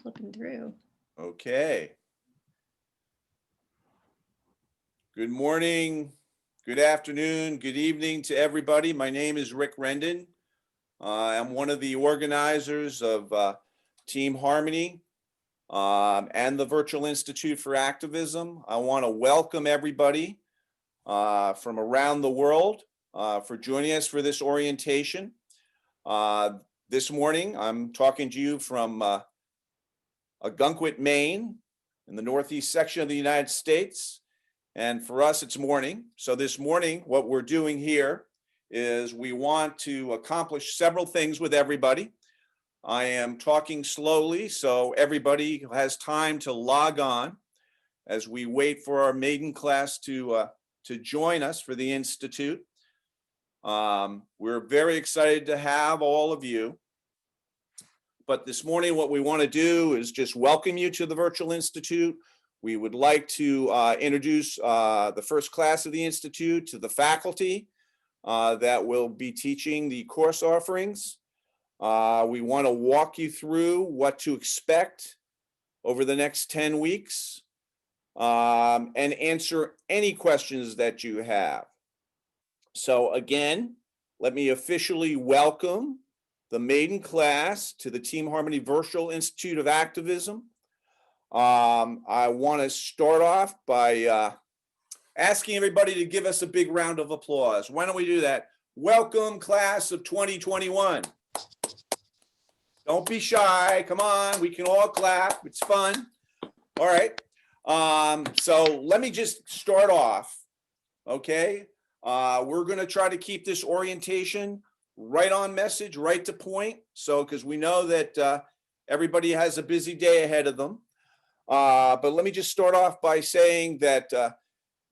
flipping through. Okay. Good morning, good afternoon, good evening to everybody. My name is Rick Rendon. I'm one of the organizers of Team Harmony and the Virtual Institute for Activism. I want to welcome everybody from around the world for joining us for this orientation. This morning, I'm talking to you from Ogunquit, Maine, in the northeast section of the United States. And for us, it's morning. So this morning, what we're doing here is we want to accomplish several things with everybody. I am talking slowly so everybody has time to log on as we wait for our maiden class to join us for the Institute. We're very excited to have all of you. But this morning, what we want to do is just welcome you to the Virtual Institute. We would like to introduce the first class of the Institute to the faculty that will be teaching the course offerings. We want to walk you through what to expect over the next 10 weeks and answer any questions that you have. So again, let me officially welcome the maiden class to the Team Harmony Virtual Institute of Activism. I want to start off by asking everybody to give us a big round of applause. Why don't we do that? Welcome, class of 2021. Don't be shy. Come on, we can all clap. It's fun. All right. So let me just start off. Okay. We're going to try to keep this orientation right on message, right to point. So, because we know that everybody has a busy day ahead of them. But let me just start off by saying that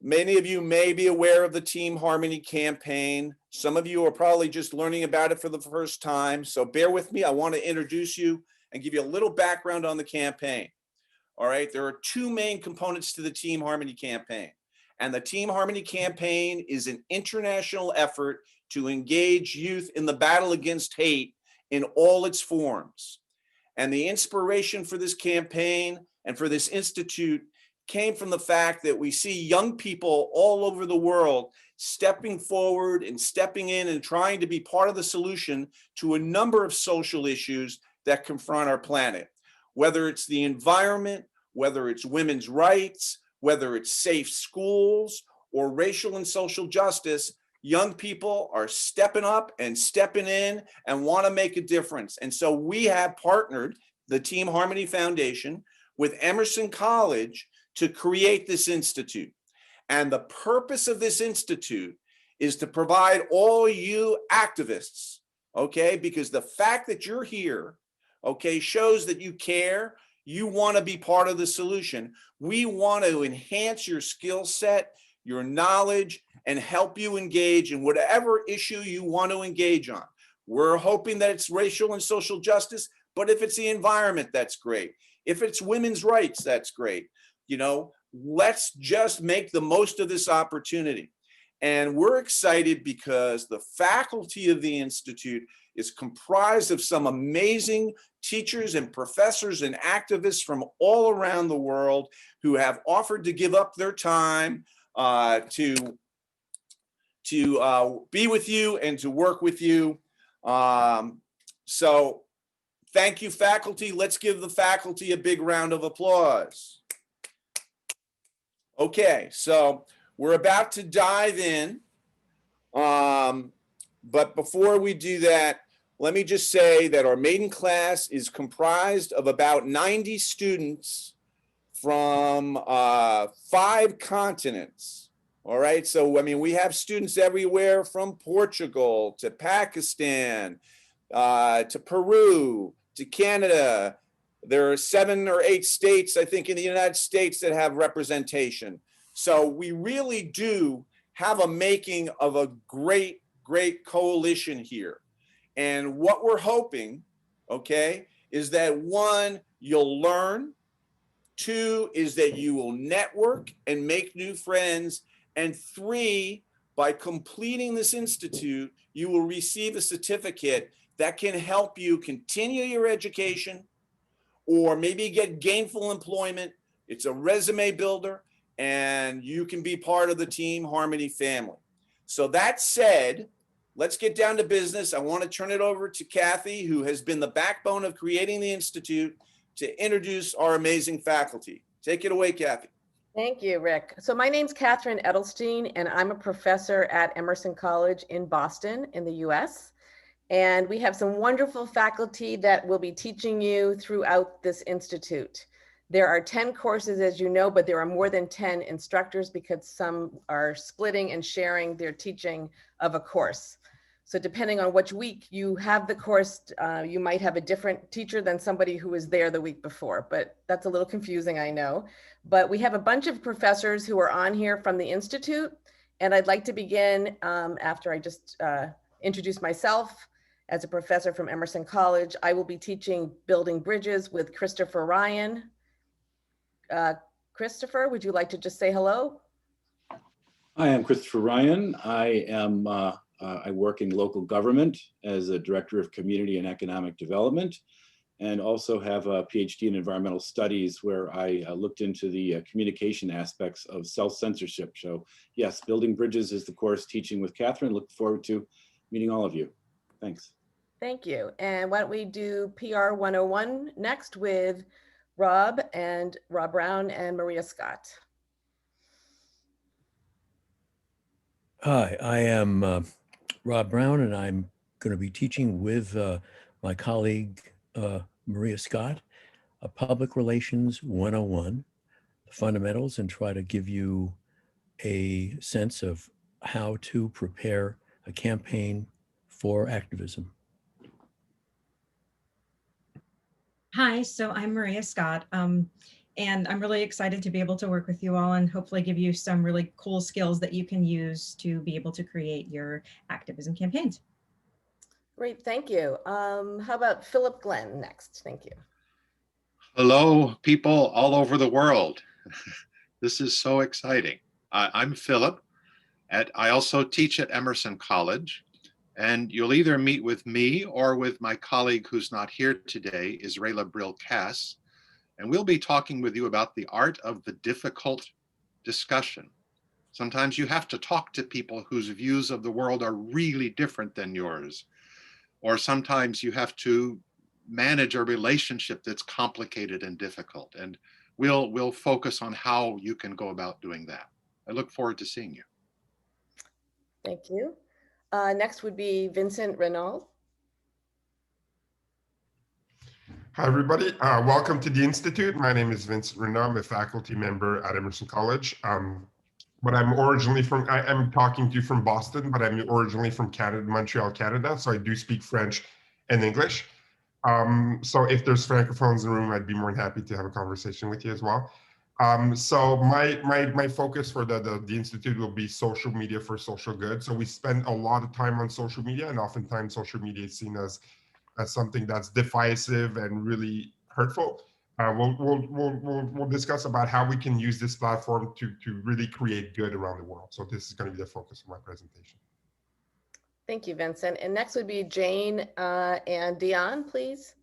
many of you may be aware of the Team Harmony campaign. Some of you are probably just learning about it for the first time. So bear with me. I want to introduce you and give you a little background on the campaign. All right. There are two main components to the Team Harmony campaign. And the Team Harmony campaign is an international effort to engage youth in the battle against hate in all its forms. And the inspiration for this campaign and for this institute came from the fact that we see young people all over the world stepping forward and stepping in and trying to be part of the solution to a number of social issues that confront our planet, whether it's the environment, whether it's women's rights, whether it's safe schools or racial and social justice. Young people are stepping up and stepping in and want to make a difference. And so we have partnered the Team Harmony Foundation with Emerson College to create this institute. And the purpose of this institute is to provide all you activists, okay, because the fact that you're here, okay, shows that you care, you want to be part of the solution. We want to enhance your skill set, your knowledge, and help you engage in whatever issue you want to engage on. We're hoping that it's racial and social justice, but if it's the environment, that's great. If it's women's rights, that's great. You know, let's just make the most of this opportunity. And we're excited because the faculty of the Institute is comprised of some amazing teachers and professors and activists from all around the world who have offered to give up their time to be with you and to work with you. So thank you, faculty. Let's give the faculty a big round of applause. Okay, so we're about to dive in. But before we do that, let me just say that our maiden class is comprised of about 90 students from 5 continents. All right, so I mean, we have students everywhere from Portugal to Pakistan, to Peru, to Canada. There are 7 or 8 states, I think, in the United States that have representation. So we really do have a making of a great, great coalition here. And what we're hoping, okay, is that 1, you'll learn. 2 is that you will network and make new friends. And 3, by completing this institute, you will receive a certificate that can help you continue your education or maybe get gainful employment. It's a resume builder, and you can be part of the Team Harmony family. So that said, let's get down to business. I want to turn it over to Kathy, who has been the backbone of creating the Institute, to introduce our amazing faculty. Take it away, Kathy. Thank you, Rick. So my name's Catherine Edelstein, and I'm a professor at Emerson College in Boston in the US. And we have some wonderful faculty that will be teaching you throughout this institute. There are 10 courses, as you know, but there are more than 10 instructors because some are splitting and sharing their teaching of a course. So depending on which week you have the course, you might have a different teacher than somebody who was there the week before, but that's a little confusing, I know. But we have a bunch of professors who are on here from the Institute, and I'd like to begin after I just introduce myself. As a professor from Emerson College, I will be teaching Building Bridges with Christopher Ryan. Christopher, would you like to just say hello? Hi, I'm Christopher Ryan. I work in local government as a director of community and economic development, and also have a PhD in environmental studies where I looked into the communication aspects of self-censorship. So yes, Building Bridges is the course teaching with Catherine. Look forward to meeting all of you. Thanks. Thank you. And why don't we do PR 101 next with Rob Brown and Maria Scott. Hi, I am Rob Brown, and I'm going to be teaching with my colleague Maria Scott, a Public Relations 101, the fundamentals, and try to give you a sense of how to prepare a campaign for activism. Hi, so I'm Maria Scott, and I'm really excited to be able to work with you all and hopefully give you some really cool skills that you can use to be able to create your activism campaigns. Great, thank you. How about Philip Glenn next? Thank you. Hello, people all over the world. This is so exciting. I'm Philip. I also teach at Emerson College. And you'll either meet with me or with my colleague who's not here today, Israela Brill-Cass, and we'll be talking with you about the art of the difficult discussion. Sometimes you have to talk to people whose views of the world are really different than yours, or sometimes you have to manage a relationship that's complicated and difficult, and we'll focus on how you can go about doing that. I look forward to seeing you. Thank you. Next would be Vincent Renaud. Hi, everybody. Welcome to the Institute. My name is Vincent Renaud. I'm a faculty member at Emerson College. But I'm originally from, I'm talking to you from Boston, but I'm originally from Canada, Montreal, Canada. So I do speak French and English. So if there's francophones in the room, I'd be more than happy to have a conversation with you as well. So my focus for the Institute will be social media for social good. So we spend a lot of time on social media, and oftentimes social media is seen as something that's divisive and really hurtful. We'll discuss about how we can use this platform to really create good around the world. So this is going to be the focus of my presentation. Thank you, Vincent. And next would be Jane and Dion, please.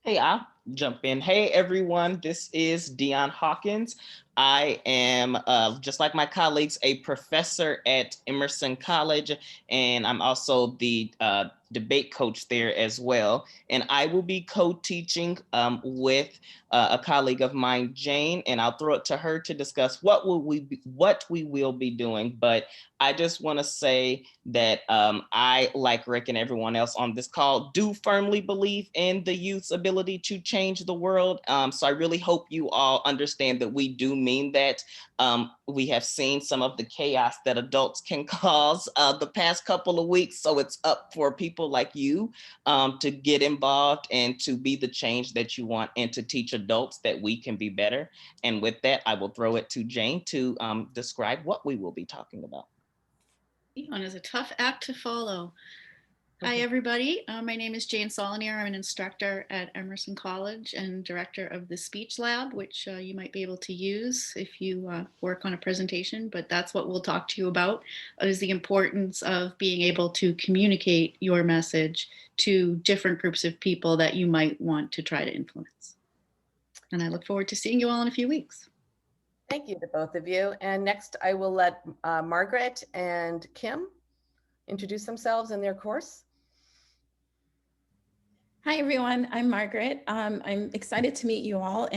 Hey, I'll jump in. Hey, everyone, this is Dion Hawkins. I am, just like my colleagues, a professor at Emerson College, and I'm also the debate coach there as well. And I will be co-teaching with a colleague of mine, Jane, and I'll throw it to her to discuss what we will be doing. But I just want to say that I, like Rick and everyone else on this call, do firmly believe in the youth's ability to change the world. So I really hope you all understand that we do mean that. We have seen some of the chaos that adults can cause the past couple of weeks. So it's up for people like you to get involved and to be the change that you want and to teach adults that we can be better. And with that, I will throw it to Jane to describe what we will be talking about. Dion is a tough act to follow. Hi, everybody. My name is Jane Solonier. I'm an instructor at Emerson College and director of the Speech Lab, which you might be able to use if you work on a presentation. But that's what we'll talk to you about, is the importance of being able to communicate your message to different groups of people that you might want to try to influence. And I look forward to seeing you all in a few weeks. Thank you to both of you. And next I will let Margaret and Kim introduce themselves and their course. Hi, everyone. I'm Margaret. I'm excited to meet you all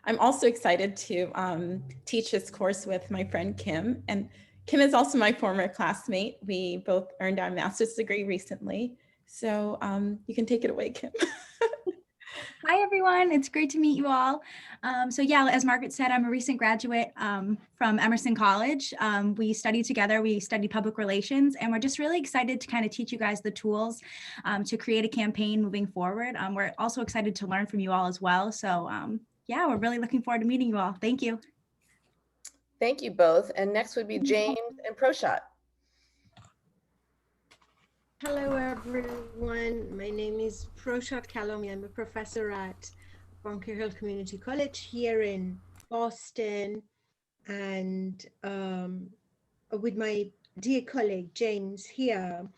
I'm also excited to teach this course with my friend Kim. And Kim is also my former classmate. We both earned our master's degree recently. So you can take it away, Kim. Hi, everyone. It's great to meet you all. So yeah, as Margaret said, I'm a recent graduate from Emerson College. We studied together, we studied public relations, and we're just really excited to kind of teach you guys the tools to create a campaign moving forward. We're also excited to learn from you all as well. So yeah, we're really looking forward to meeting you all. Thank you. Thank you both. And next would be James and Proshot. Hello, everyone. My name is Proshot Kalomi. I'm a professor at Bunker Hill Community College here in Boston. And with my dear colleague, James here,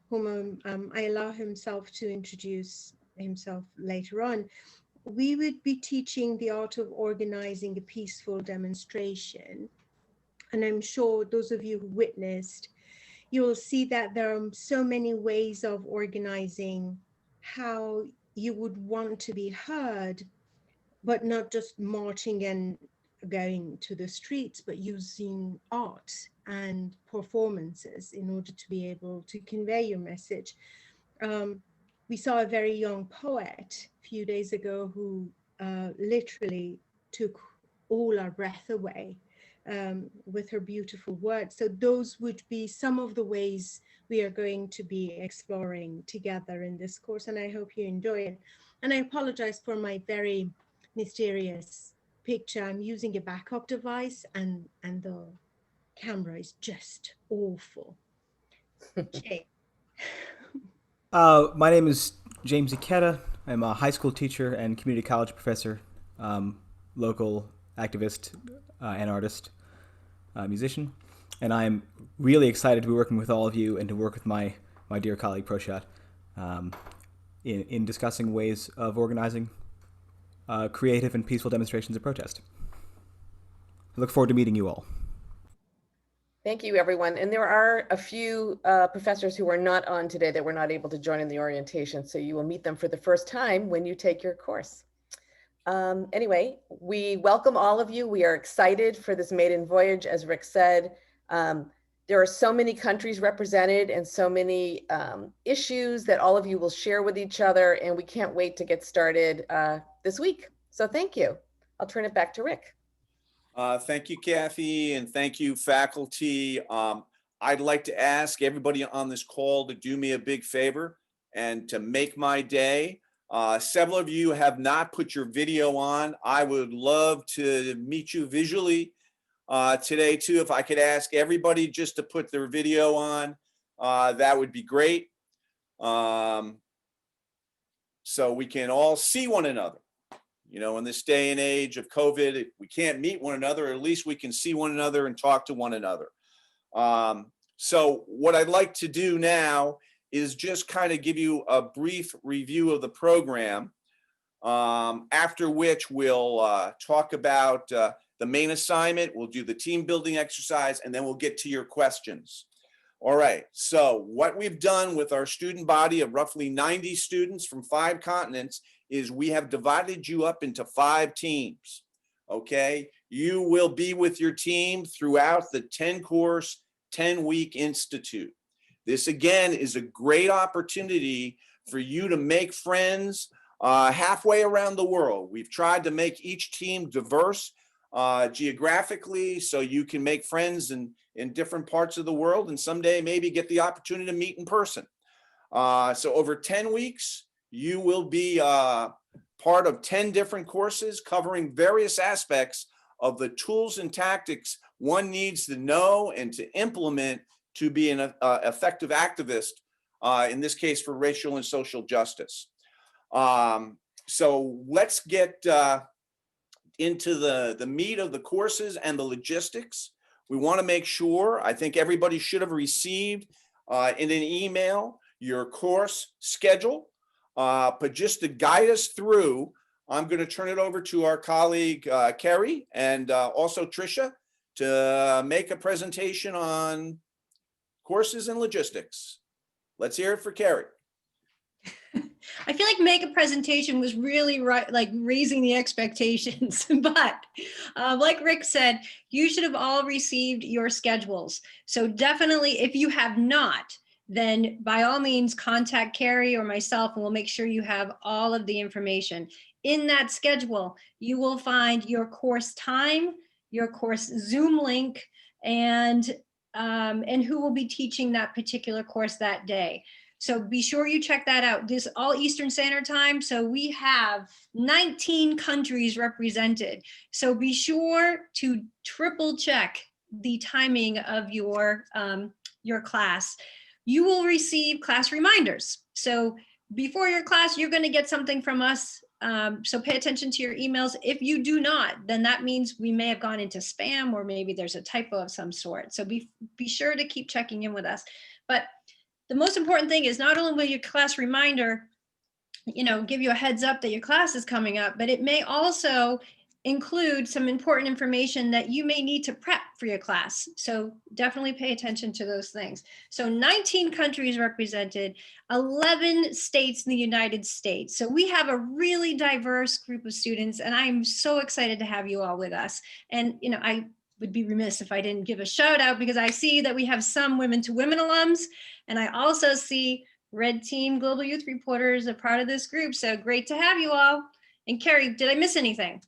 whom I allow himself to introduce himself later on, we would be teaching the art of organizing a peaceful demonstration. And I'm sure those of you who witnessed, you'll see that there are so many ways of organizing how you would want to be heard, but not just marching and going to the streets, but using art and performances in order to be able to convey your message. We saw a very young poet a few days ago who literally took all our breath away with her beautiful words. So those would be some of the ways we are going to be exploring together in this course, and I hope you enjoy it. And I apologize for my very mysterious picture. I'm using a backup device and the camera is just awful. Jay. My name is James Ikeda. I'm a high school teacher and community college professor, local activist and artist, musician. And I'm really excited to be working with all of you and to work with my dear colleague Proshot in discussing ways of organizing creative and peaceful demonstrations of protest. I look forward to meeting you all. Thank you, everyone. And there are a few professors who are not on today that were not able to join in the orientation, so you will meet them for the first time when you take your course. Anyway, we welcome all of you. We are excited for this maiden voyage, as Rick said. There are so many countries represented and so many issues that all of you will share with each other, and we can't wait to get started this week. So thank you. I'll turn it back to Rick. Thank you, Kathy, and thank you, faculty. I'd like to ask everybody on this call to do me a big favor and to make my day. Several of you have not put your video on. I would love to meet you visually today too. If I could ask everybody just to put their video on, that would be great. So we can all see one another. You know, in this day and age of COVID, we can't meet one another, at least we can see one another and talk to one another. So what I'd like to do now is just kind of give you a brief review of the program, after which we'll talk about the main assignment, we'll do the team building exercise, and then we'll get to your questions. All right, so what we've done with our student body of roughly 90 students from 5 continents is we have divided you up into 5 teams, okay? You will be with your team throughout the 10-course, 10-week institute. This, again, is a great opportunity for you to make friends halfway around the world. We've tried to make each team diverse geographically so you can make friends in different parts of the world and someday maybe get the opportunity to meet in person. So over 10 weeks, you will be part of 10 different courses covering various aspects of the tools and tactics one needs to know and to implement to be an effective activist in this case for racial and social justice. So let's get into the meat of the courses and the logistics. We want to make sure, I think everybody should have received in an email your course schedule, but just to guide us through, I'm going to turn it over to our colleague Kerry and also Tricia to make a presentation on courses and logistics. Let's hear it for Kerry. I feel like make a presentation was really right, like raising the expectations. But like Rick said, you should have all received your schedules. So definitely, if you have not, then by all means contact Carrie or myself, and we'll make sure you have all of the information. In that schedule, you will find your course time, your course Zoom link, and who will be teaching that particular course that day. So be sure you check that out. This all Eastern Standard Time. So we have 19 countries represented. So be sure to triple check the timing of your class. You will receive class reminders. So before your class, you're going to get something from us. So pay attention to your emails. If you do not, then that means we may have gone into spam, or maybe there's a typo of some sort. So be sure to keep checking in with us. But the most important thing is not only will your class reminder, give you a heads up that your class is coming up, but it may also include some important information that you may need to prep for your class. So definitely pay attention to those things. So 19 countries represented, 11 states in the United States. So we have a really diverse group of students, and I'm so excited to have you all with us. And, I would be remiss if I didn't give a shout out, because I see that we have some Women to Women alums, and I also see Red Team Global Youth Reporters, a part of this group. So great to have you all. And Carrie, did I miss anything?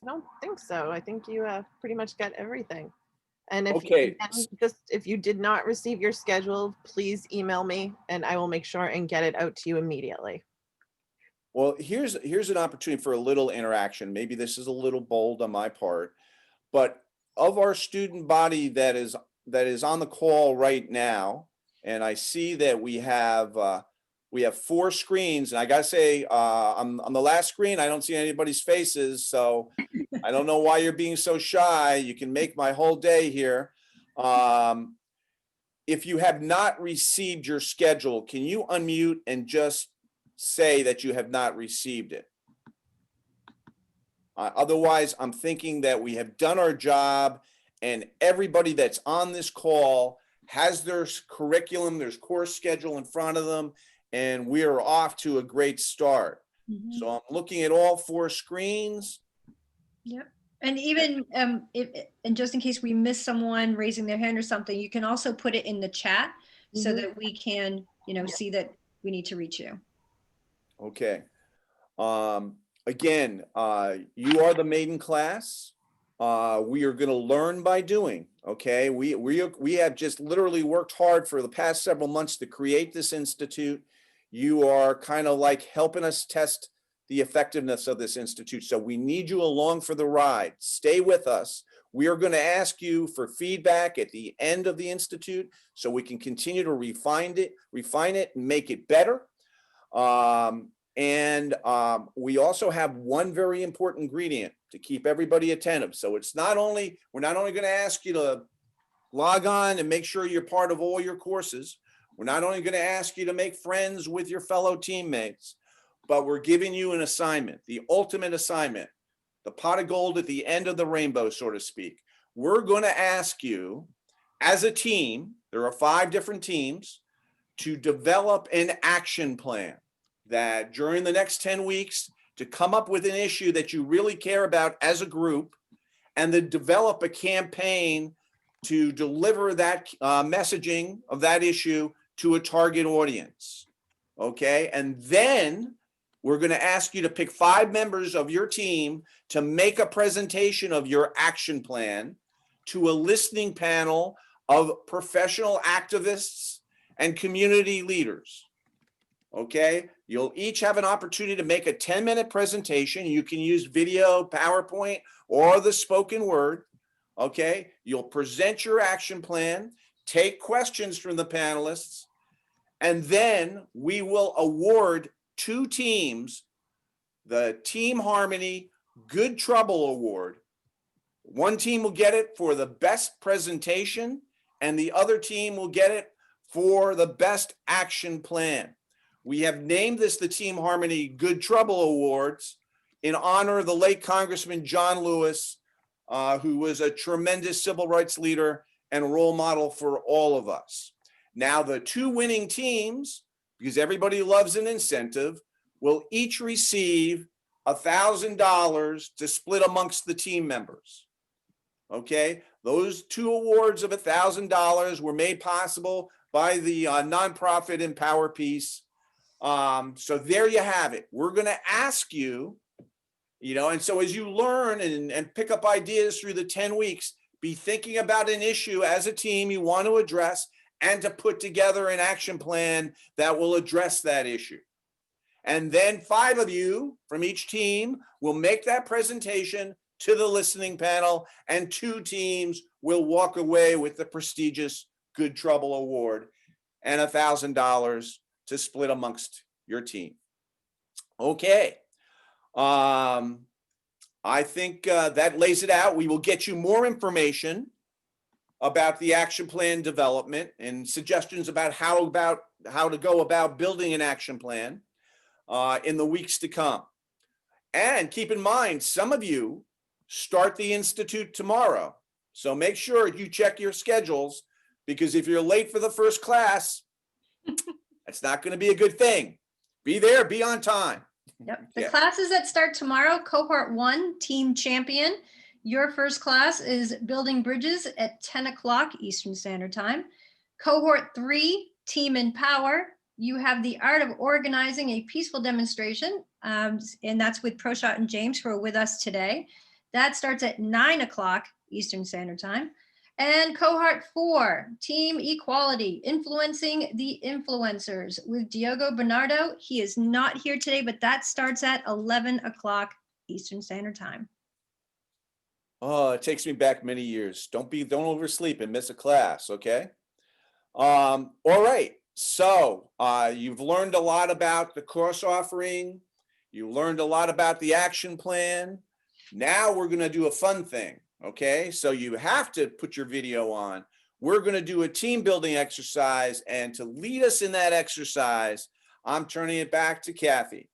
I don't think so. I think you pretty much got everything. And if if you did not receive your schedule, please email me and I will make sure and get it out to you immediately. Well, here's an opportunity for a little interaction. Maybe this is a little bold on my part, but of our student body that is on the call right now, and I see that we have 4 screens, and I gotta say, on the last screen, I don't see anybody's faces, so I don't know why you're being so shy. You can make my whole day here. If you have not received your schedule, can you unmute and just say that you have not received it? Otherwise, I'm thinking that we have done our job, and everybody that's on this call has their curriculum, their course schedule in front of them, and we are off to a great start. Mm-hmm. So I'm looking at all 4 screens. Yep. And even and just in case we miss someone raising their hand or something, you can also put it in the chat so that we can, see that we need to reach you. Okay. Again, you are the maiden class. We are going to learn by doing. Okay. We have just literally worked hard for the past several months to create this institute. You are kind of like helping us test the effectiveness of this institute. So we need you along for the ride. Stay with us. We are going to ask you for feedback at the end of the institute so we can continue to refine it, and make it better. We also have one very important ingredient to keep everybody attentive. So we're not only going to ask you to log on and make sure you're part of all your courses. We're not only going to ask you to make friends with your fellow teammates, but we're giving you an assignment, the ultimate assignment, the pot of gold at the end of the rainbow, so to speak. We're going to ask you as a team, there are 5 different teams, to develop an action plan that during the next 10 weeks to come up with an issue that you really care about as a group, and then develop a campaign to deliver that messaging of that issue to a target audience. Okay. And then we're going to ask you to pick 5 members of your team to make a presentation of your action plan to a listening panel of professional activists and community leaders. Okay, you'll each have an opportunity to make a 10-minute presentation. You can use video, PowerPoint, or the spoken word. Okay, you'll present your action plan, take questions from the panelists, And then we will award 2 teams the Team Harmony Good Trouble Award. One team will get it for the best presentation, and the other team will get it for the best action plan. We have named this the Team Harmony Good Trouble Awards in honor of the late Congressman John Lewis, who was a tremendous civil rights leader and role model for all of us. Now, the 2 winning teams, because everybody loves an incentive, will each receive $1,000 to split amongst the team members. Okay, those 2 awards of $1,000 were made possible by the nonprofit Empower Peace. So there you have it. We're going to ask you, and so as you learn and pick up ideas through the 10 weeks, be thinking about an issue as a team you want to address and to put together an action plan that will address that issue. And then 5 of you from each team will make that presentation to the listening panel, and 2 teams will walk away with the prestigious Good Trouble Award and $1,000 to split amongst your team. Okay. I think that lays it out. We will get you more information about the action plan development and suggestions about how to go about building an action plan in the weeks to come. And keep in mind, some of you start the Institute tomorrow. So make sure you check your schedules, because if you're late for the first class, that's not going to be a good thing. Be there, be on time. Yep. The classes that start tomorrow: Cohort 1, Team Champion. Your first class is Building Bridges at 10 o'clock Eastern Standard Time. Cohort 3, Team Empower. You have the art of organizing a peaceful demonstration, and that's with Proshot and James, who are with us today. That starts at 9 o'clock Eastern Standard Time. And Cohort 4, Team Equality, Influencing the Influencers with Diogo Bernardo. He is not here today, but that starts at 11 o'clock Eastern Standard Time. Oh, it takes me back many years. Don't oversleep and miss a class, okay? All right. So you've learned a lot about the course offering. You learned a lot about the action plan. Now we're going to do a fun thing, okay? So you have to put your video on. We're going to do a team building exercise, and to lead us in that exercise, I'm turning it back to Kathy.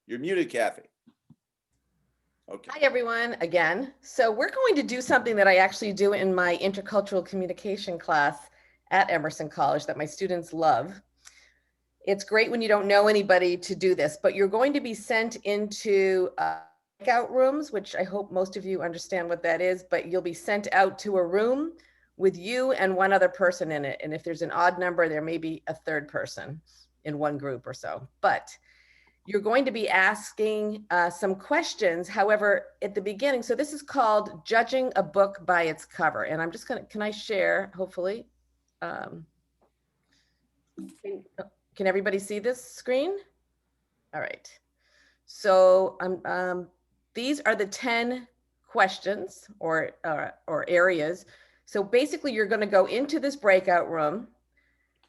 You're muted, Kathy. Okay. Hi, everyone, again. So we're going to do something that I actually do in my intercultural communication class at Emerson College that my students love. It's great when you don't know anybody to do this, but you're going to be sent into breakout rooms, which I hope most of you understand what that is, but you'll be sent out to a room with you and one other person in it. And if there's an odd number, there may be a 3rd person in one group or so. But you're going to be asking some questions. However, at the beginning, so this is called Judging a Book by Its Cover. And I'm just gonna, can I share, hopefully? Can everybody see this screen? All right. So these are the 10 questions or areas. So basically you're going to go into this breakout room.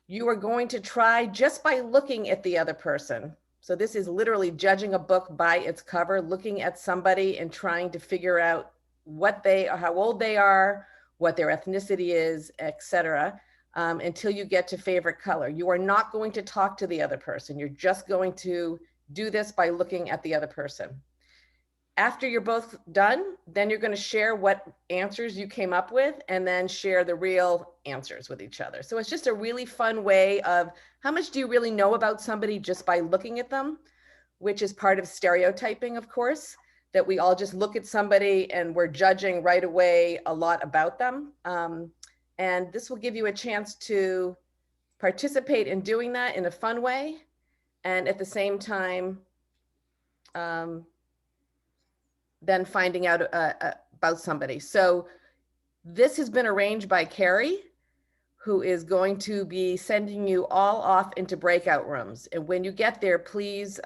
You are going to try just by looking at the other person. So this is literally judging a book by its cover, looking at somebody and trying to figure out how old they are, what their ethnicity is, etc. Until you get to favorite color. You are not going to talk to the other person. You're just going to do this by looking at the other person. After you're both done, then you're going to share what answers you came up with and then share the real answers with each other. So it's just a really fun way of how much do you really know about somebody just by looking at them, which is part of stereotyping, of course, that we all just look at somebody and we're judging right away a lot about them. And this will give you a chance to participate in doing that in a fun way. And at the same time, then finding out about somebody. So this has been arranged by Carrie, who is going to be sending you all off into breakout rooms. And when you get there, please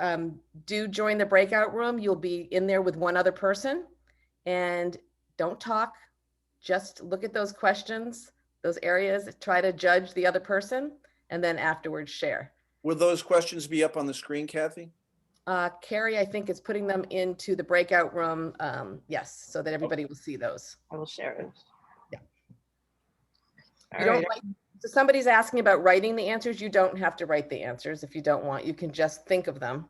do join the breakout room. You'll be in there with one other person, and don't talk, just look at those questions, those areas, try to judge the other person, and then afterwards share. Will those questions be up on the screen, Kathy? Carrie, I think, is putting them into the breakout room. Yes, so that everybody will see those. I will share it. Yeah. All You don't right. write, so somebody's asking about writing the answers. You don't have to write the answers if you don't want. You can just think of them.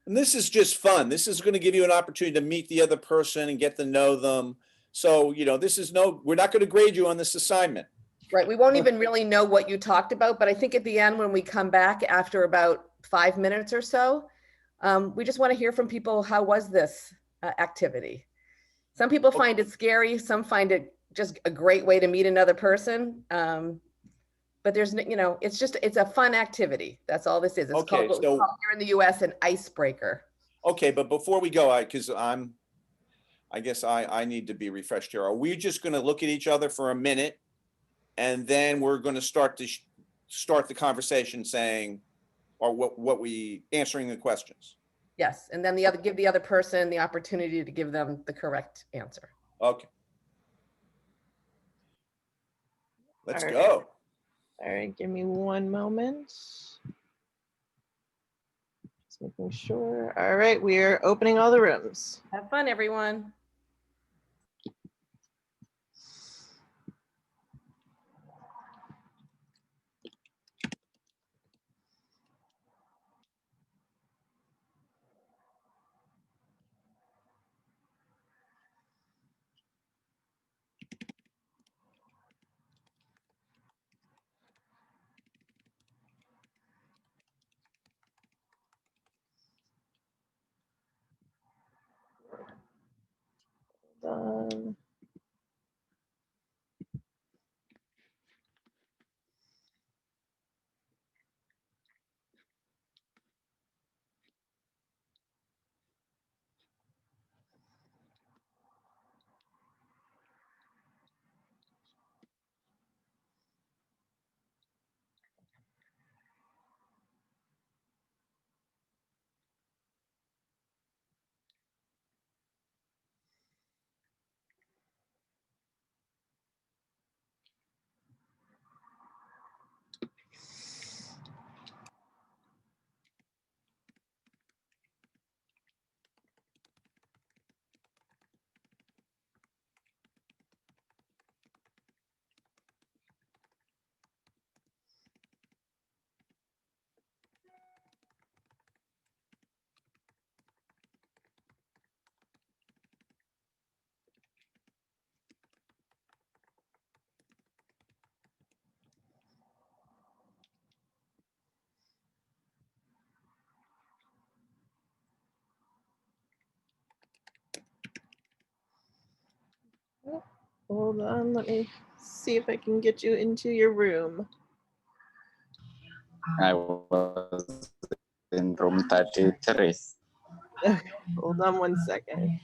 And this is just fun. This is going to give you an opportunity to meet the other person and get to know them. So, you know, this is we're not going to grade you on this assignment. Right. We won't even really know what you talked about, but I think at the end, when we come back after about 5 minutes or so, we just want to hear from people. How was this activity? Some people find it scary. Some find it just a great way to meet another person. But there's, you know, it's a fun activity. That's all this is. It's Okay, called, what we call here in the US, an icebreaker. Okay, but before we go, because I guess I need to be refreshed here. Are we just going to look at each other for a minute, and then we're going to start the conversation saying, or what we answering the questions? Yes, and then give the other person the opportunity to give them the correct answer. Okay. Let's All right. go. All right, give me one moment. Just making sure. All right, we are opening all the rooms. Have fun, everyone. Done. Oh, hold on, let me see if I can get you into your room. I was in room 33. Okay, hold on one second.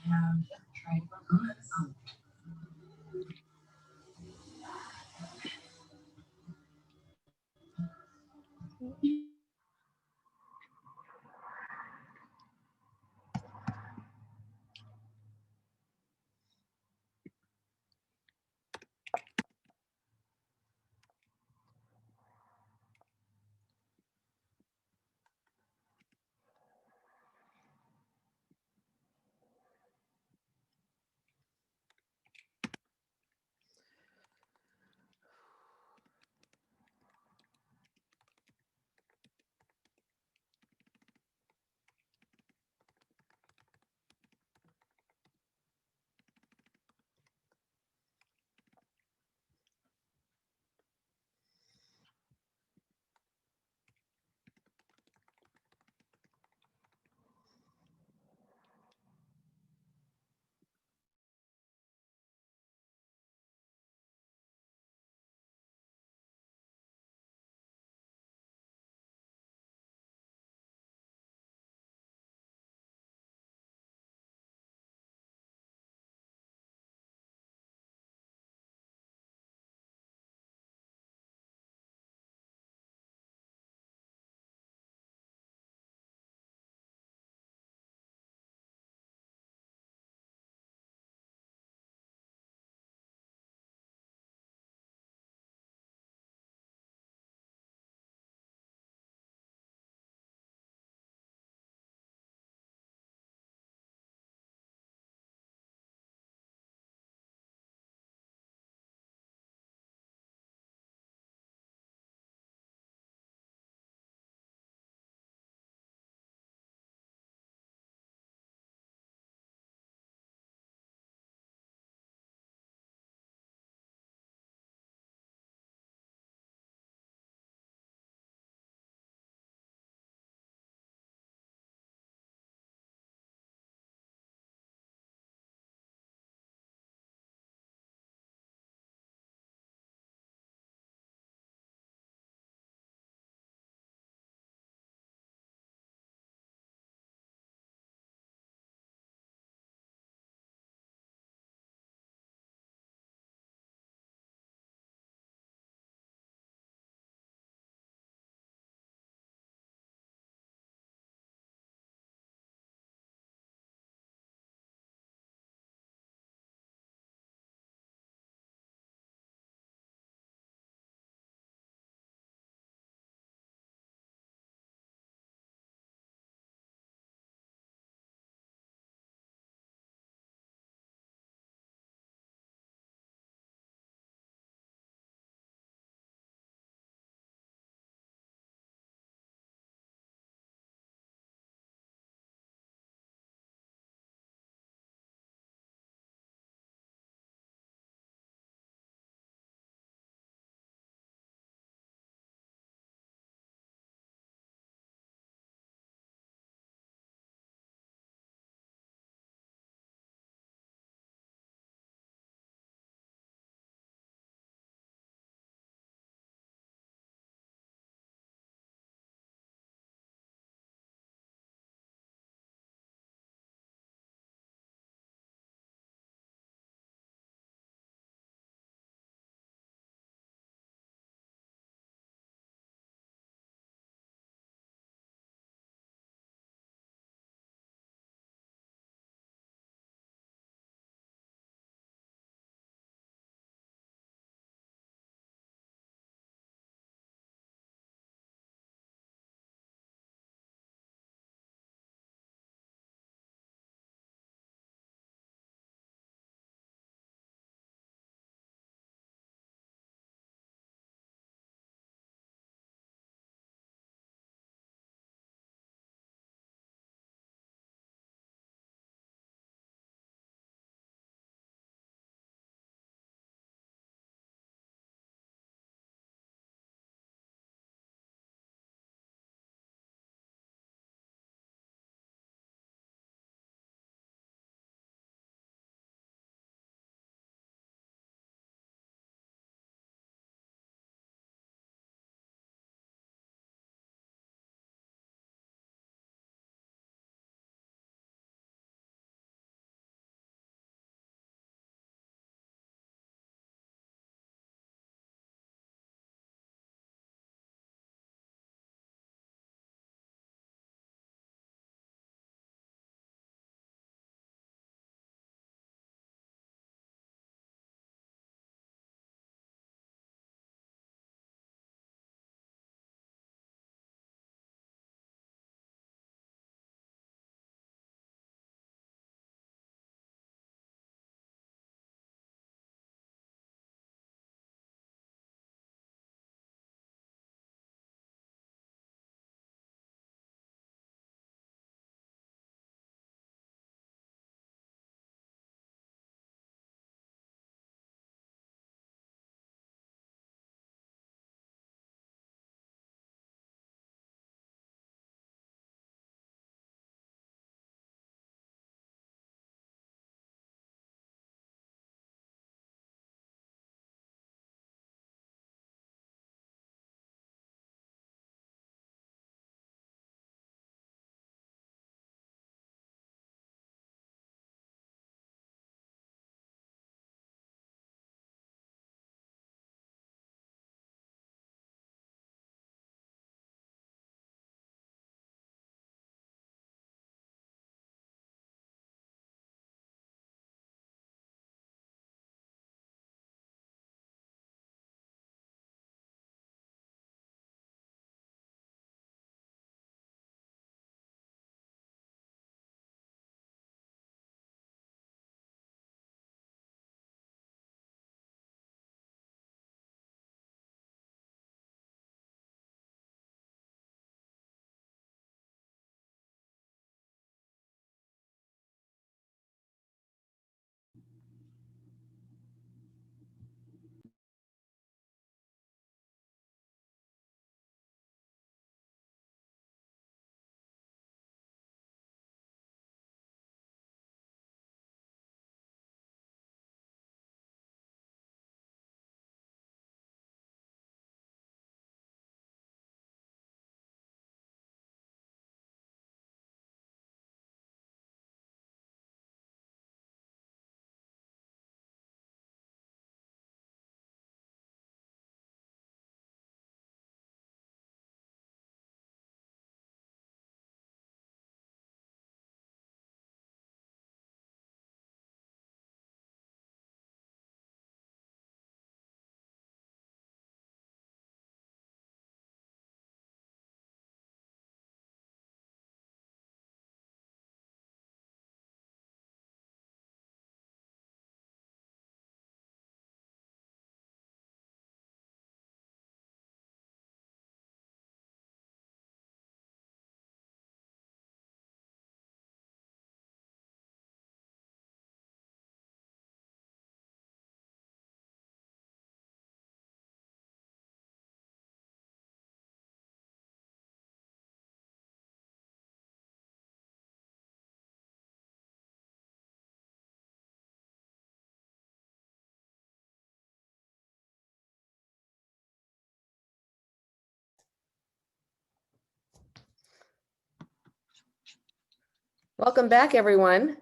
Welcome back, everyone.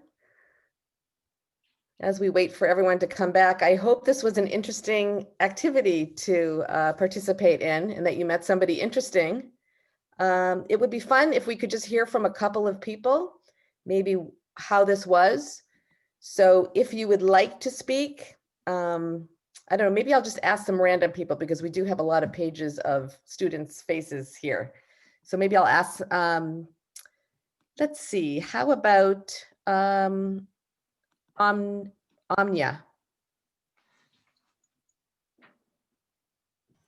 As we wait for everyone to come back, I hope this was an interesting activity to participate in and that you met somebody interesting. It would be fun if we could just hear from a couple of people, maybe how this was. So if you would like to speak, I don't know, maybe I'll just ask some random people because we do have a lot of pages of students' faces here. So maybe I'll ask, let's see, how about Amnya?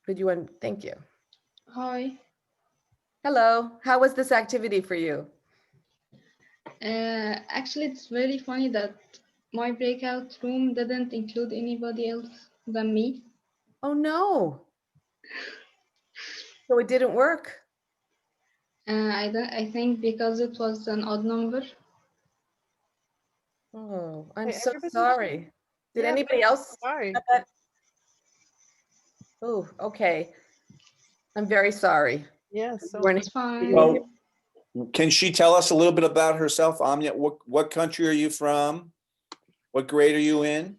Could you, thank you. Hi. Hello, how was this activity for you? Actually, it's very funny that my breakout room didn't include anybody else than me. Oh no. So it didn't work? I think because it was an odd number. Oh, I'm Hey, so everybody. sorry. Did Yeah, anybody no, else sorry. have that? Oh, okay. I'm very sorry. Yes, so It's fine. Well, can she tell us a little bit about herself? Amnya, what country are you from? What grade are you in?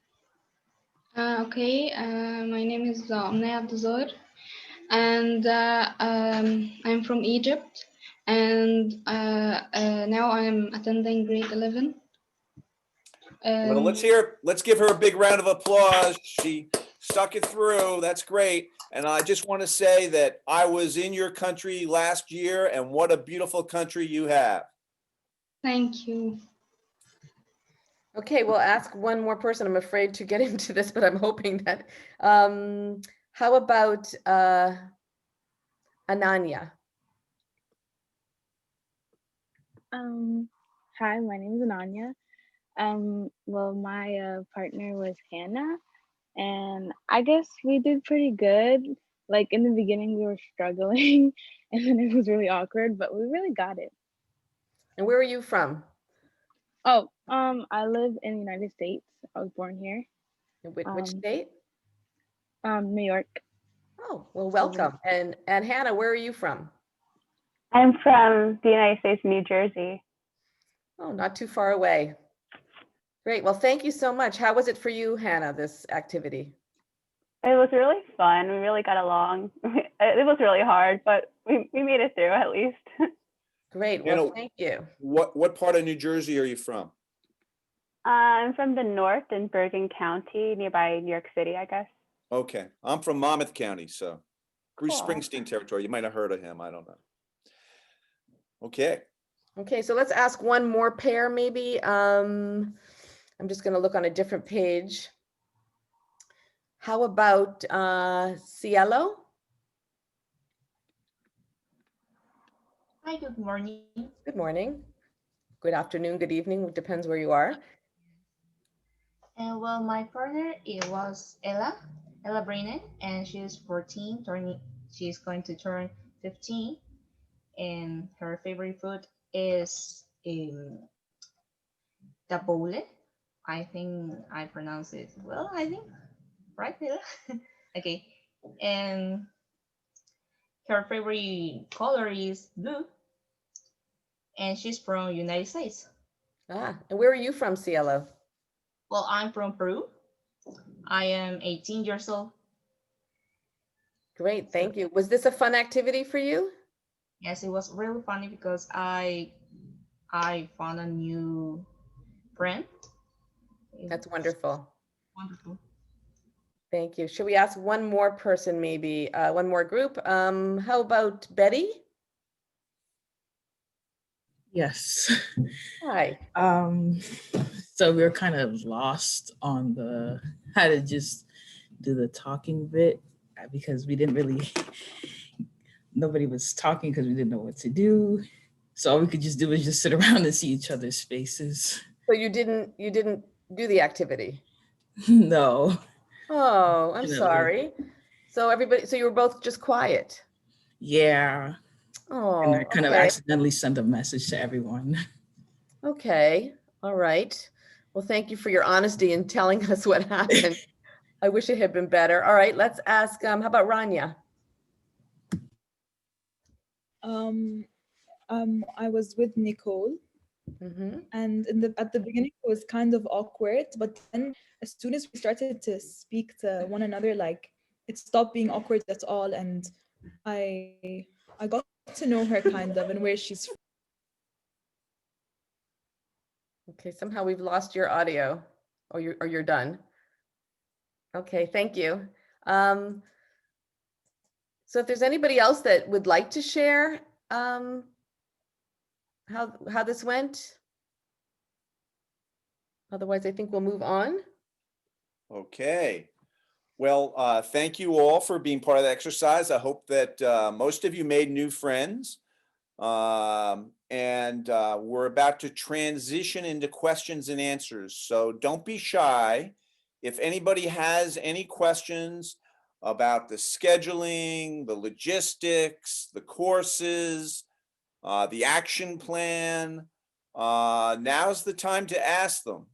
Okay, my name is Amnaya Abduzar, and I'm from Egypt, and now I'm attending grade 11. Well, let's give her a big round of applause. She stuck it through. That's great. And I just want to say that I was in your country last year, and what a beautiful country you have. Thank you. Okay, we'll ask one more person. I'm afraid to get into this, but I'm hoping that. How about Ananya? Hi, my name is Ananya. Well, my partner was Hannah, and I guess we did pretty good. Like in the beginning, we were struggling, and then it was really awkward, but we really got it. And where are you from? Oh, I live in the United States. I was born here. Which state? New York. Oh, well, welcome. And Hannah, where are you from? I'm from the United States, New Jersey. Oh, not too far away. Great. Well, thank you so much. How was it for you, Hannah, this activity? It was really fun. We really got along. It was really hard, but we made it through at least. Great. Well, thank you. What part of New Jersey are you from? I'm from the north in Bergen County, nearby New York City, I guess. Okay. I'm from Monmouth County, so Bruce Cool. Springsteen territory. You might have heard of him. I don't know. Okay. Okay, so let's ask one more pair maybe. I'm just going to look on a different page. How about Cielo? Hi, good morning. Good morning. Good afternoon, good evening. It depends where you are. Well, my partner, it was Ella Brennan, and she's 14, she's going to turn 15, and her favorite food is tabbouleh. I think I pronounce it well, I think, right, Ella? Okay, and her favorite color is blue, and she's from United States. Ah, and where are you from, Cielo? Well, I'm from Peru. I am 18 years old. Great, thank you. Was this a fun activity for you? Yes, it was really funny because I found a new friend. That's wonderful. Wonderful. Thank you. Should we ask one more person, maybe one more group? How about Betty? Yes. Hi. So we were kind of lost on the how to just do the talking bit because we didn't really, nobody was talking because we didn't know what to do. So all we could just do was just sit around and see each other's faces. So you didn't do the activity? No. Oh, I'm sorry. So so you were both just quiet? Yeah. Oh, and I kind of okay. accidentally sent a message to everyone. Okay, all right. Well, thank you for your honesty in telling us what happened. I wish it had been better. All right, let's ask, how about Rania? I was with Nicole, And at the beginning, it was kind of awkward, but then as soon as we started to speak to one another, like it stopped being awkward at all. And I got to know her kind of and where she's from. Okay, somehow we've lost your audio, or you're done. Okay, thank you. So if there's anybody else that would like to share how this went, otherwise I think we'll move on. Okay. Well, thank you all for being part of the exercise. I hope that most of you made new friends. And we're about to transition into questions and answers. So don't be shy. If anybody has any questions about the scheduling, the logistics, the courses, the action plan, now's the time to ask them.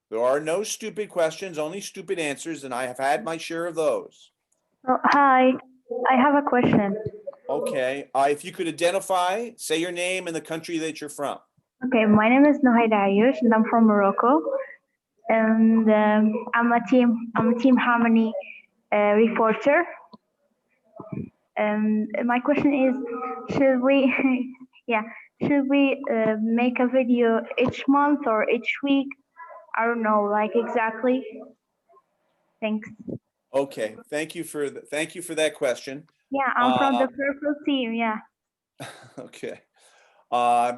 There are no stupid questions, only stupid answers, and I have had my share of those. Oh, hi, I have a question. Okay, if you could identify, say your name and the country that you're from. Okay, my name is Nohai Dariush and I'm from Morocco. And I'm a team harmony reporter. And my question is, should we make a video each month or each week? I don't know, like exactly. Thanks. Okay, thank you for that question. Yeah, I'm from the purple team. Yeah. Okay.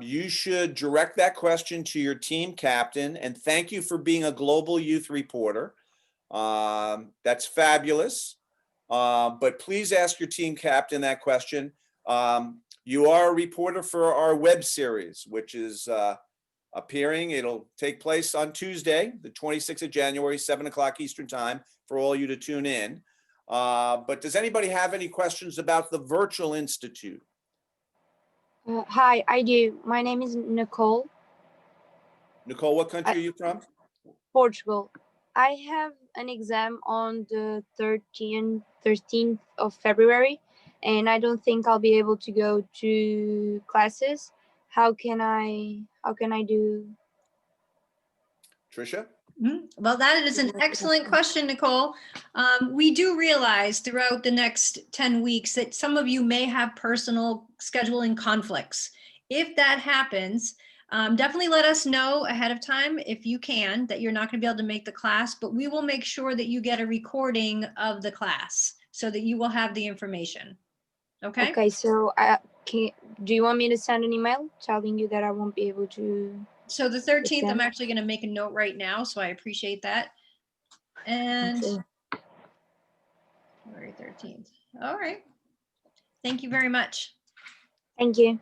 You should direct that question to your team captain, and thank you for being a global youth reporter. That's fabulous. But please ask your team captain that question. You are a reporter for our web series, which is appearing. It'll take place on Tuesday, the 26th of January, 7 o'clock Eastern time, for all you to tune in. But does anybody have any questions about the Virtual Institute? Hi, I do. My name is Nicole. Nicole, what country are you from? Portugal. I have an exam on the 13th of February, and I don't think I'll be able to go to classes. How can I do? Tricia? Well, that is an excellent question, Nicole. We do realize throughout the next 10 weeks that some of you may have personal scheduling conflicts. If that happens, definitely let us know ahead of time, if you can, that you're not going to be able to make the class, but we will make sure that you get a recording of the class so that you will have the information. Okay? Okay, so do you want me to send an email telling you that I won't be able to? So the 13th, I'm actually going to make a note right now, so I appreciate that. And February 13th. All right. Thank you very much. Thank you.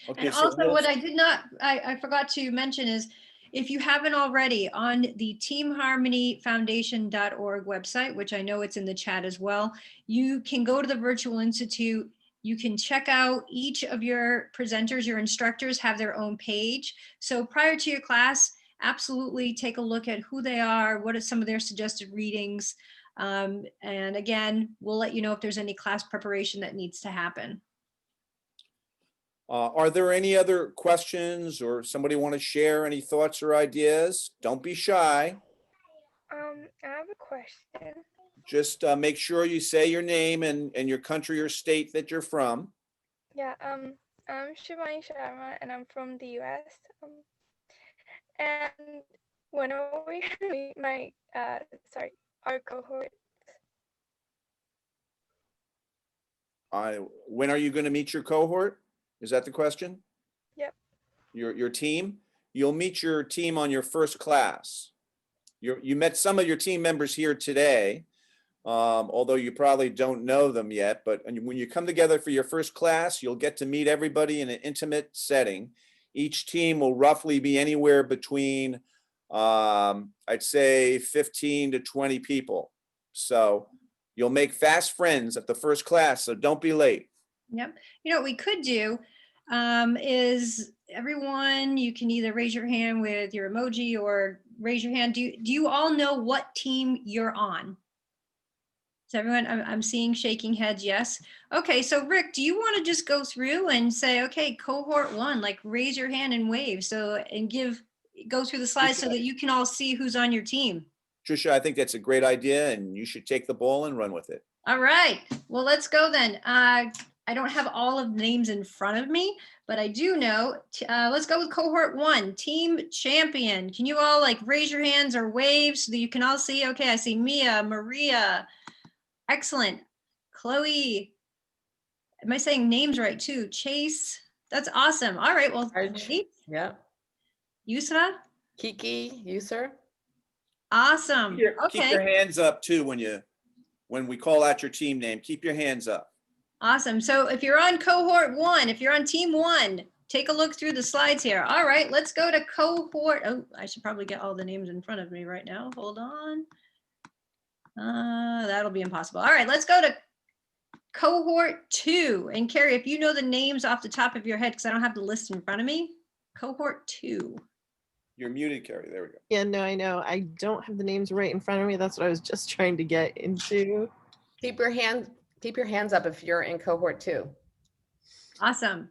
Okay, and also what I forgot to mention is, if you haven't already, on the teamharmonyfoundation.org website, which I know it's in the chat as well, you can go to the Virtual Institute. You can check out each of your presenters, your instructors have their own page. So prior to your class, absolutely take a look at who they are, what are some of their suggested readings. And again, we'll let you know if there's any class preparation that needs to happen. Are there any other questions, or somebody want to share any thoughts or ideas? Don't be shy. I have a question. Just make sure you say your name and your country or state that you're from. Yeah, I'm Shivani Sharma and I'm from the US. And when are we gonna meet our cohort? When are you going to meet your cohort? Is that the question? Yep. Your team? You'll meet your team on your first class. You met some of your team members here today, although you probably don't know them yet. But when you come together for your first class, you'll get to meet everybody in an intimate setting. Each team will roughly be anywhere between, I'd say 15 to 20 people. So you'll make fast friends at the first class, so don't be late. Yep. You know what we could do is everyone, you can either raise your hand with your emoji or raise your hand. Do you all know what team you're on? Is everyone, I'm seeing shaking heads, yes. Okay, so Rick, do you want to just go through and say, okay, cohort 1, like raise your hand and wave, so, and go through the slides so that you can all see who's on your team. Trisha, I think that's a great idea, and you should take the ball and run with it. All right, well, let's go then. I don't have all of the names in front of me, but I do know, let's go with cohort 1, team champion. Can you all like raise your hands or wave so that you can all see? Okay, I see Mia, Maria. Excellent. Chloe. Am I saying names right too? Chase. That's awesome. All right, well, yeah. Yusra. Kiki, User. Awesome. Keep your hands up too when we call out your team name. Keep your hands up. Awesome. So if you're on cohort 1, if you're on team 1, take a look through the slides here. All right, let's go to cohort. Oh, I should probably get all the names in front of me right now. Hold on. That'll be impossible. All right, let's go to cohort 2. And Carrie, if you know the names off the top of your head, because I don't have the list in front of me, cohort 2. You're muted, Carrie. There we go. Yeah, no, I know. I don't have the names right in front of me. That's what I was just trying to get into. Keep your hands up if you're in cohort 2. Awesome.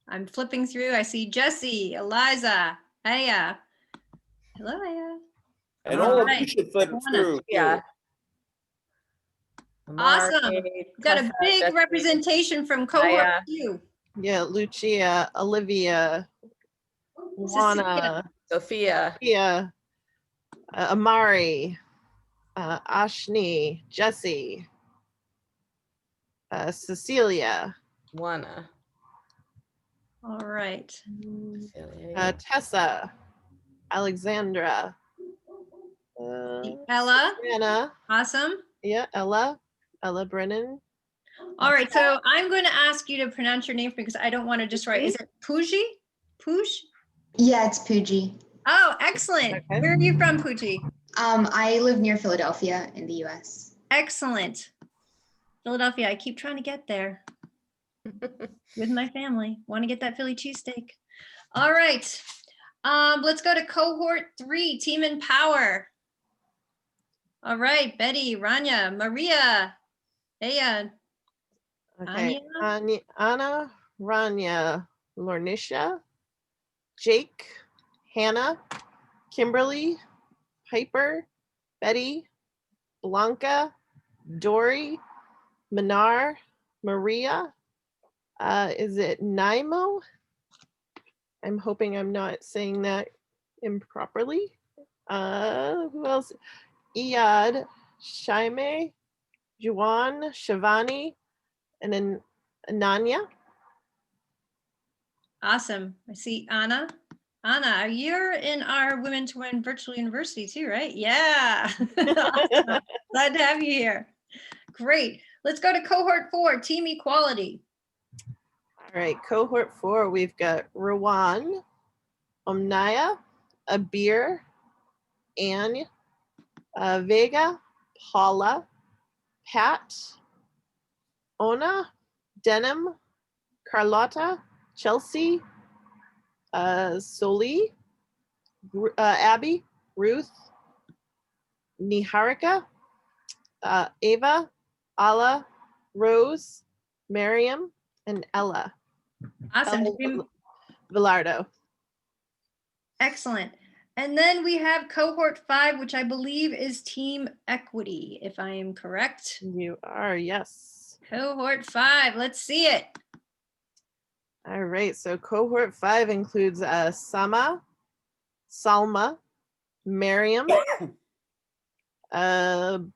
I'm flipping through. I see Jesse, Eliza, Aya. Hello, Aya. And all of you should flip through. Yeah. Awesome. We've got a big representation from cohort 2. Yeah, Lucia, Olivia, Juana, Sophia, Amari, Ashni, Jesse, Cecilia, Juana. All right. Tessa, Alexandra, Ella. Anna. Awesome. Yeah, Ella Brennan. All right, so I'm going to ask you to pronounce your name because I don't want to just write. Is it Pooji? Pooj? Yeah, it's Pooji. Oh, excellent. Okay. Where are you from, Pooji? I live near Philadelphia in the US. Excellent. Philadelphia, I keep trying to get there with my family. Want to get that Philly cheesesteak. All right. Let's go to cohort 3, Team Empower. All right, Betty, Rania, Maria, Aya. Okay, Anna, Rania, Lornisha, Jake, Hannah, Kimberly, Piper, Betty, Blanca, Dory, Minar, Maria. Is it Naimo? I'm hoping I'm not saying that improperly. Who else? Iyad, Shaime, Juan, Shivani, and then Ananya. Awesome. I see Anna. Anna, you're in our Women to Win Virtual University too, right? Yeah. Awesome. Glad to have you here. Great. Let's go to cohort 4, Team Equality. All right, cohort 4, we've got Rowan, Omnaya, Abir, Anne, Vega, Paula, Pat, Ona, Denim, Carlotta, Chelsea, Soli, Abby, Ruth, Niharika, Ava, Ala, Rose, Miriam, and Ella. Awesome. Villardo. Excellent. And then we have cohort 5, which I believe is Team Equity, if I am correct. You are, yes. Cohort 5, let's see it. All right, so cohort 5 includes Sama, Salma, Miriam, Brend,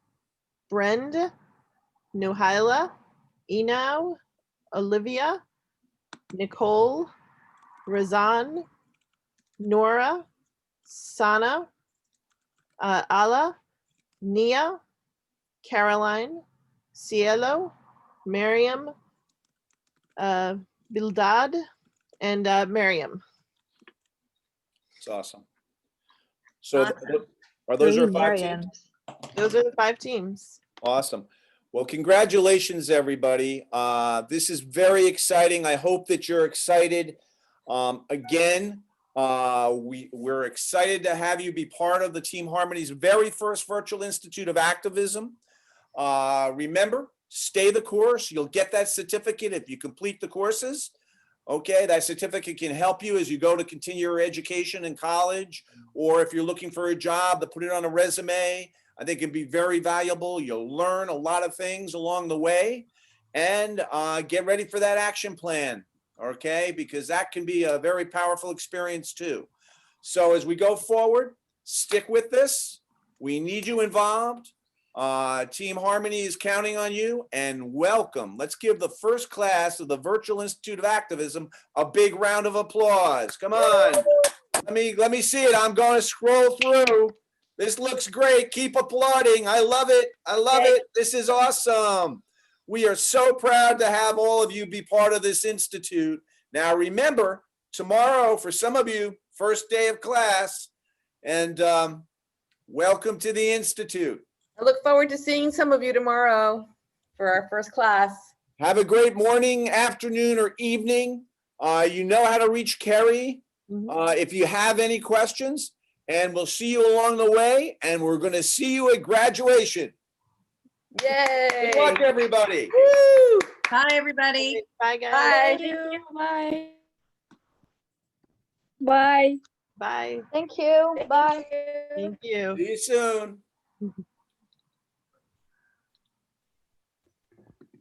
Nuhaila, Inau, Olivia, Nicole, Razan, Nora, Sana, Ala, Nia, Caroline, Cielo, Miriam, Bildad, and Miriam. It's awesome. So are those your 5 teams? Those are the 5 teams. Awesome. Well, congratulations, everybody. This is very exciting. I hope that you're excited. Again, we're excited to have you be part of the Team Harmony's very first Virtual Institute of Activism. Remember, stay the course. You'll get that certificate if you complete the courses. Okay, that certificate can help you as you go to continue your education in college, or if you're looking for a job, to put it on a resume. I think it'd be very valuable. You'll learn a lot of things along the way, and get ready for that action plan, okay? Because that can be a very powerful experience too. So as we go forward, stick with this. We need you involved. Team Harmony is counting on you, and welcome. Let's give the first class of the Virtual Institute of Activism a big round of applause. Come on. Let me see it. I'm going to scroll through. This looks great. Keep applauding. I love it. I love it. This is awesome. We are so proud to have all of you be part of this institute. Now remember, tomorrow, for some of you, first day of class, and welcome to the institute. I look forward to seeing some of you tomorrow for our first class. Have a great morning, afternoon, or evening. You know how to reach Carrie if you have any questions, and we'll see you along the way, and we're going to see you at graduation. Yay! Good luck, everybody. Woo! Bye, everybody. Bye, guys. Bye. Thank you. Bye. Bye. Bye. Thank you. Bye. Thank you. See you soon.